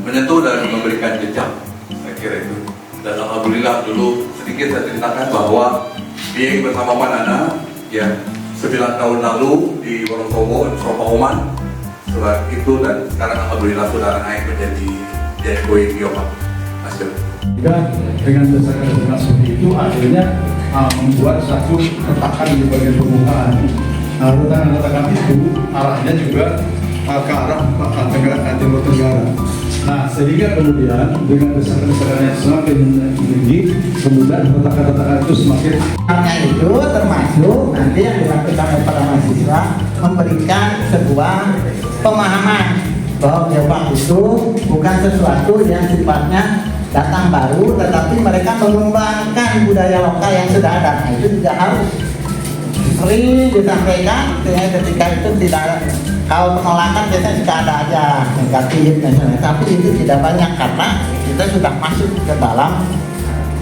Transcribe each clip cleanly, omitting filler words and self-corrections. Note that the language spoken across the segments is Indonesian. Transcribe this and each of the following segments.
menyentuh dan memberikan jejak, saya kira itu. Dan alhamdulillah dulu sedikit saya ceritakan bahwa being bersama Manana ya 9 tahun lalu di Wonosobo, Oman. Setelah itu dan sekarang alhamdulillah saudara naik menjadi Jagoing Geopark hasil. Dengan desakan-desakan seperti itu akhirnya membuat satu retakan di bagian permukaan. Retakan-retakan itu arahnya juga ke arah timur tenggara. Nah, sehingga kemudian dengan desakan-desakan yang semakin tinggi, kemudian retakan-retakan itu semakin. Hanya itu termasuk nanti yang dilakukan oleh para mahasiswa memberikan sebuah pemahaman bahwa geopark itu bukan sesuatu yang sifatnya datang baru, tetapi mereka mengembangkan budaya lokal yang sudah ada. Nah, itu juga harus sering disampaikan, ketika itu tidak ada. Kalau penolakan biasanya sudah ada aja negatif, tapi itu tidak banyak karena kita sudah masuk ke dalam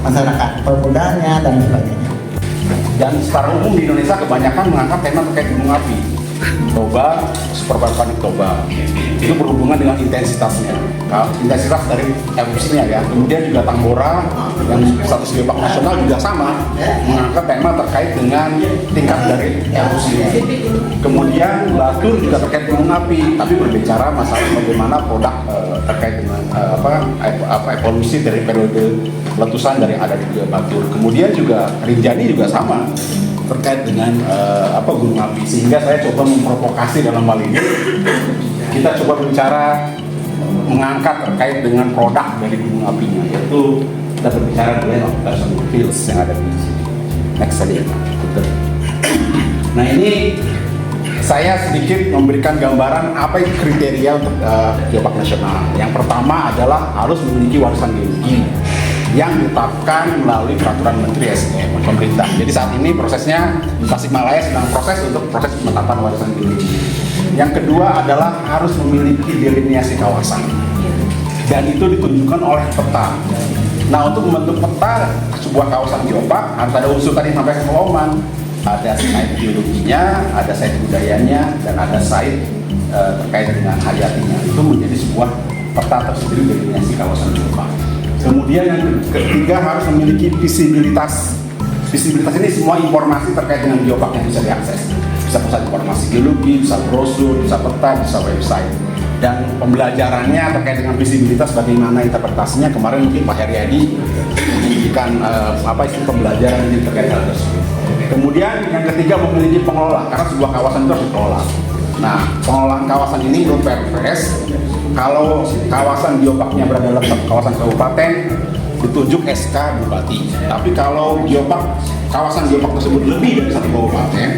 masyarakat pemudanya dan sebagainya. Dan secara umum di Indonesia kebanyakan mengangkat tema terkait gunung api, Toba, super vulkanik Toba. Itu berhubungan dengan intensitasnya, intensitas dari erupsinya ya. Kemudian juga Tambora yang status geopark nasional juga sama, mengangkat tema terkait dengan tingkat dari erupsinya. Kemudian Batur juga terkait gunung api, tapi berbicara masalah bagaimana produk terkait dengan evolusi dari periode letusan dari yang ada di Batur. Kemudian juga Rinjani juga sama terkait dengan gunung api, sehingga saya coba memprovokasi dalam hal ini. Kita coba bicara mengangkat terkait dengan produk dari gunung apinya, yaitu kita berbicara blend of personal feels yang ada di sini. Next saja, betul. Nah, ini saya sedikit memberikan gambaran apa itu kriteria untuk geopark nasional. Yang pertama adalah harus memiliki warisan geologi yang ditetapkan melalui peraturan Menteri SDM pemerintah. Jadi saat ini prosesnya Tasikmalaya sedang proses untuk proses penetapan warisan geologi. Yang kedua adalah harus memiliki deliniasi kawasan, dan itu ditunjukkan oleh peta. Nah, untuk membentuk peta sebuah kawasan geopark harus ada unsur tadi sampai ke Oman. Ada site geologinya, ada site budayanya, dan ada site terkait dengan hayatinya. Itu menjadi sebuah peta tersendiri deliniasi kawasan geopark. Kemudian yang ketiga harus memiliki visibilitas. Visibilitas ini semua informasi terkait dengan geopark yang bisa diakses. Bisa pusat informasi geologi, bisa brosur, bisa peta, bisa website. Dan pembelajarannya terkait dengan visibilitas bagaimana interpretasinya, kemarin mungkin Pak Heriadi memberikan istilah pembelajaran ini terkait hal tersebut. Kemudian yang ketiga memiliki pengelola, karena sebuah kawasan itu harus dikelola. Nah, pengelolaan kawasan ini menurut Perpres, kalau kawasan geoparknya berada dalam kawasan kabupaten, ditunjuk SK Bupati. Tapi kalau kawasan geopark tersebut lebih dari satu kabupaten,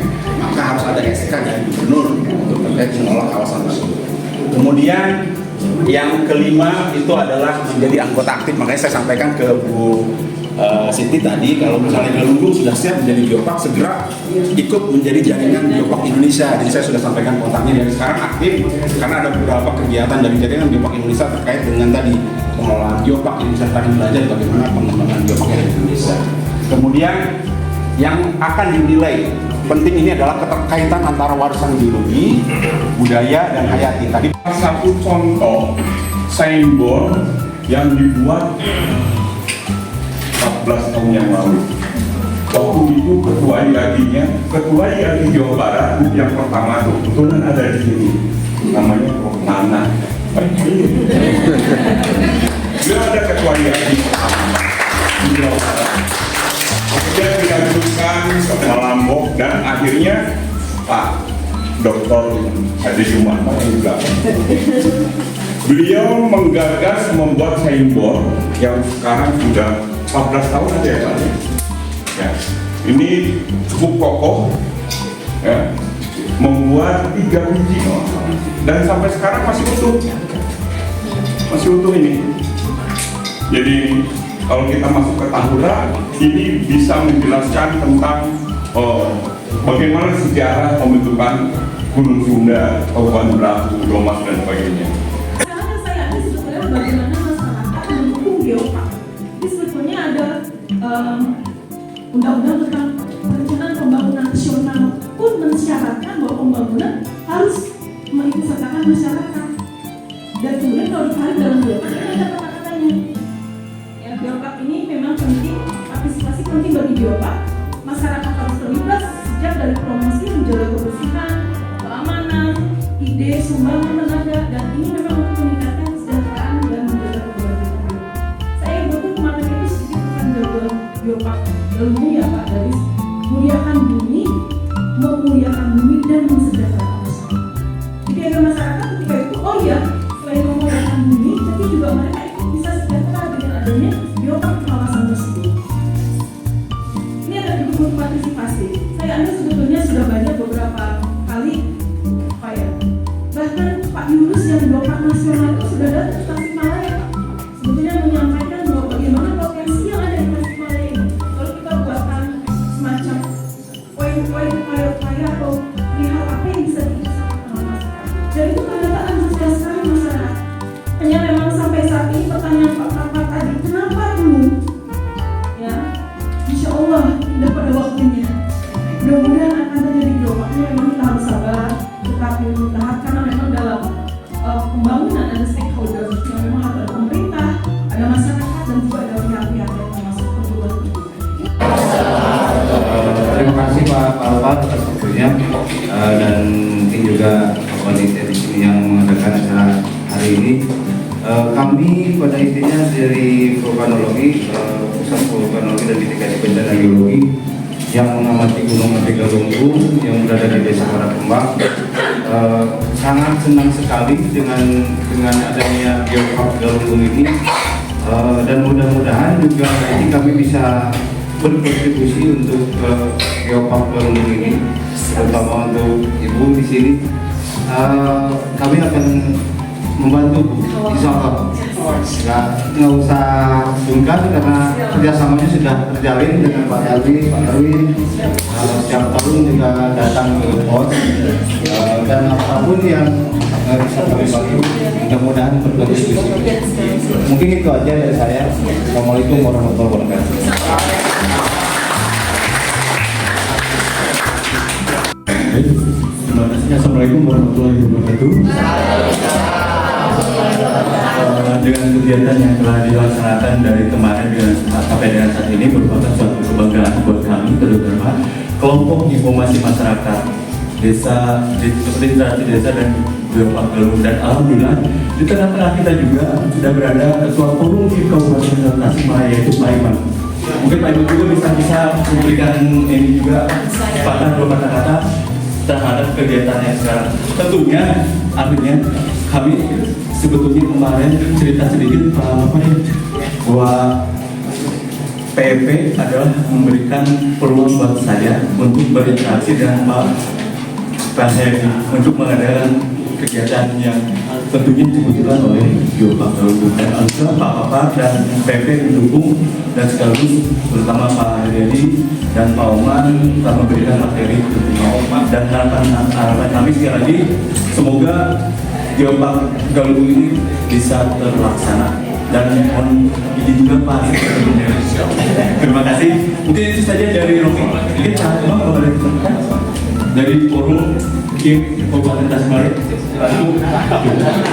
maka harus ada SK dari Gubernur untuk terkait mengelola kawasan tersebut. Kemudian yang kelima itu adalah menjadi anggota aktif. Makanya saya sampaikan ke Bu Siti tadi, kalau misalnya Galunggung sudah siap menjadi geopark, segera ikut menjadi jaringan geopark Indonesia. Jadi saya sudah sampaikan kontaknya dari sekarang aktif, karena ada beberapa kegiatan dari jaringan geopark Indonesia terkait dengan tadi pengelolaan geopark Indonesia, tadi belajar bagaimana pengembangan geopark di Indonesia. Kemudian yang akan dinilai penting ini adalah keterkaitan antara warisan geologi, budaya, dan hayati. Tadi satu contoh signboard yang dibuat 14 tahun yang lalu. Waktu itu ketua IAGI Jawa Barat yang pertama tuh kebetulan ada di sini, namanya Prof. Nana. Dia ada ketua IAGI di Jawa Barat. Kemudian dilanjutkan kepala Lombok dan akhirnya Pak Dr. Hadi Jumanto juga. Beliau menggagas membuat signboard yang sekarang sudah 14 tahun aja ya Pak. Ya, ini cukup kokoh, ya, membuat 3 biji dan sampai sekarang masih utuh ini. Jadi kalau kita masuk ke Tahura, ini bisa menjelaskan tentang bagaimana sejarah pembentukan Gunung Sunda, Kabupaten Belaku, Domas dan sebagainya. Sekarang saya ada sebetulnya bagaimana masyarakat mendukung geopark. Ini sebetulnya ada undang-undang tentang perencanaan pembangunan nasional pun mensyaratkan bahwa pembangunan harus mengikutsertakan masyarakat. Dan kemudian kalau ditarik sumbangan tenaga, dan ini memang untuk meningkatkan kesejahteraan dan menjaga keberlanjutan. Saya butuh kemarin itu sedikit tentang jawaban Biopark Galunggung ya Pak, dari muliakan bumi, memuliakan bumi dan mensejahterakan masyarakat. Jadi ada masyarakat ketika itu, oh iya, selain memuliakan bumi, tapi juga mereka itu bisa sejahtera dengan adanya Biopark kawasan tersebut. Ini ada bentuk partisipasi. Anda sebetulnya sudah banyak beberapa kali bahkan Pak Yunus yang Biopark nasional itu sudah datang ke Tasikmalaya, Pak. Sebetulnya menyampaikan bahwa bagaimana potensi yang ada di Tasikmalaya ini. Kalau kita buatkan semacam poin-poin upaya atau lihat apa yang bisa diusahakan oleh masyarakat. Dan itu ternyata antusias sekali masyarakat. Hanya memang sampai saat ini pertanyaan Pak Papa tadi, kenapa dulu? Ya, insya Allah tidak pada waktunya. Mudah-mudahan akan terjadi Bioparknya, memang kita harus sabar, tetapi bertahap karena memang dalam pembangunan ada stakeholder yang memang harus ada pemerintah, ada masyarakat dan juga ada pihak-pihak yang termasuk perguruan tinggi. Terima kasih Pak Alvar atas waktunya dan mungkin juga panitia di sini yang mengadakan acara hari ini. Kami pada intinya dari vulkanologi, pusat vulkanologi dan mitigasi bencana geologi yang mengamati Gunung Api Galunggung yang berada di Desa Muara-Kembang, sangat senang sekali dengan adanya Biopark Galunggung ini, dan mudah-mudahan juga nanti kami bisa berkontribusi untuk Biopark Galunggung ini, terutama untuk Ibu di sini. Kami akan membantu Bu, insya Allah. Nggak usah sungkan karena kerjasamanya sudah terjalin dengan Pak Darwi, Pak Darwin. Setiap tahun juga datang ke pos, dan apapun yang bisa kami bantu, mudah-mudahan berkontribusi. Mungkin itu aja dari saya. Assalamualaikum warahmatullahi wabarakatuh. Terima kasih. Assalamualaikum warahmatullahi wabarakatuh. Dengan kegiatan yang telah dilaksanakan dari kemarin sampai dengan saat ini merupakan suatu kebanggaan buat kami, terutama kelompok informasi masyarakat desa, literasi desa dan Biopark Galunggung. Dan alhamdulillah di tengah-tengah kita juga sudah berada ketua forum di Kabupaten Tasikmalaya, yaitu Pak Iman. Mungkin Pak Iman juga bisa memberikan ini juga patah dua kata-kata terhadap kegiatan yang sekarang. Tentunya artinya kami sebetulnya kemarin cerita sedikit bahwa PEP adalah memberikan peluang buat saya untuk berinteraksi dengan Pak Heri untuk mengadakan kegiatan yang tentunya dibutuhkan oleh Biopark Galunggung. Dan alhamdulillah Pak Papa dan PP mendukung, dan sekaligus terutama Pak Heri dan Pak Oman telah memberikan materi tentunya. Dan harapan kami sekali lagi semoga Biopark Galunggung ini bisa terlaksana. Dan mohon izin juga Pak Heri. Terima kasih. Mungkin itu saja dari Romi. Mungkin dari forum Kim Kabupaten Tasikmalaya.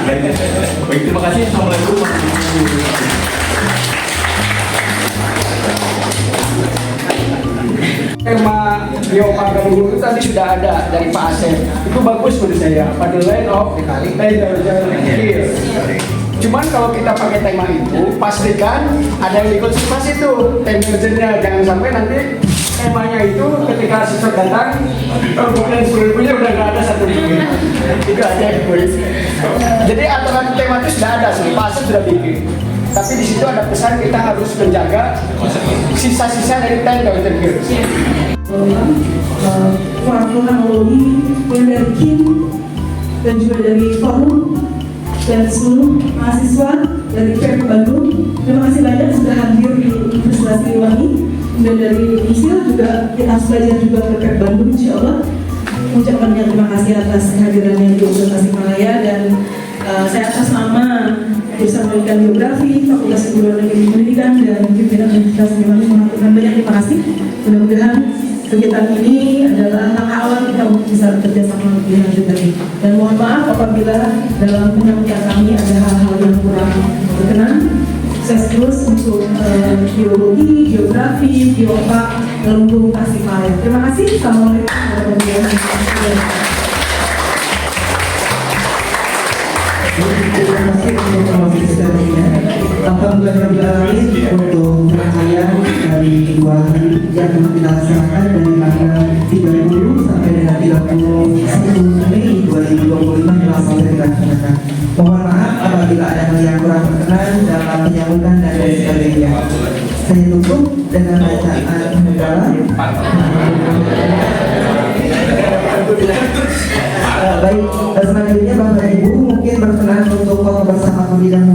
Baik, terima kasih. Assalamualaikum warahmatullahi wabarakatuh. Tema Biopark Galunggung itu tadi sudah ada dari Pak Asep. Itu bagus menurut saya. Pada line of cuman kalau kita pakai tema itu, pastikan ada yang dikonsultasi itu emergennya. Jangan sampai nanti temanya itu ketika siswa datang, kemudian seluruhnya udah nggak ada satu pun. Itu aja guys. Jadi aturan tema itu sudah ada, Pak Asep sudah bikin. Tapi di situ ada pesan kita harus menjaga sisa-sisa dari tenda terkir. Vulkanologi yang dari Kim dan juga dari forum dan seluruh mahasiswa dari PEP Bandung. Terima kasih banyak sudah hadir di Universitas Siliwangi, dan dari ISIL juga kita harus belajar juga ke PEP Bandung, insya Allah. Mengucapkan terima kasih atas kehadirannya di Universitas Tasikmalaya, dan saya atas nama Jurusan Pendidikan Geografi Fakultas Keguruan Tinggi Pendidikan dan pimpinan Universitas Siliwangi mengaturkan banyak terima kasih. Mudah-mudahan kegiatan ini adalah langkah awal kita untuk bisa bekerja sama lebih lanjut lagi. Dan mohon maaf apabila dalam penyampaian kami ada hal-hal yang kurang berkenan. Sukses terus untuk geologi, geografi, Biopark Galunggung Tasikmalaya. Terima kasih. Assalamualaikum warahmatullahi wabarakatuh. Terima kasih untuk promosi sekalinya. Alhamdulillah untuk rangkaian dari 2 hari yang dilaksanakan dari tanggal 30 sampai dengan 31 Mei 2025 telah selesai dilaksanakan. Mohon maaf apabila ada hal yang kurang berkenan dalam penyambutan dan lain sebagainya. Saya tutup dengan bacaan hamdalah. Baik, selanjutnya Bapak Ibu mungkin berkenan untuk bersama pembidang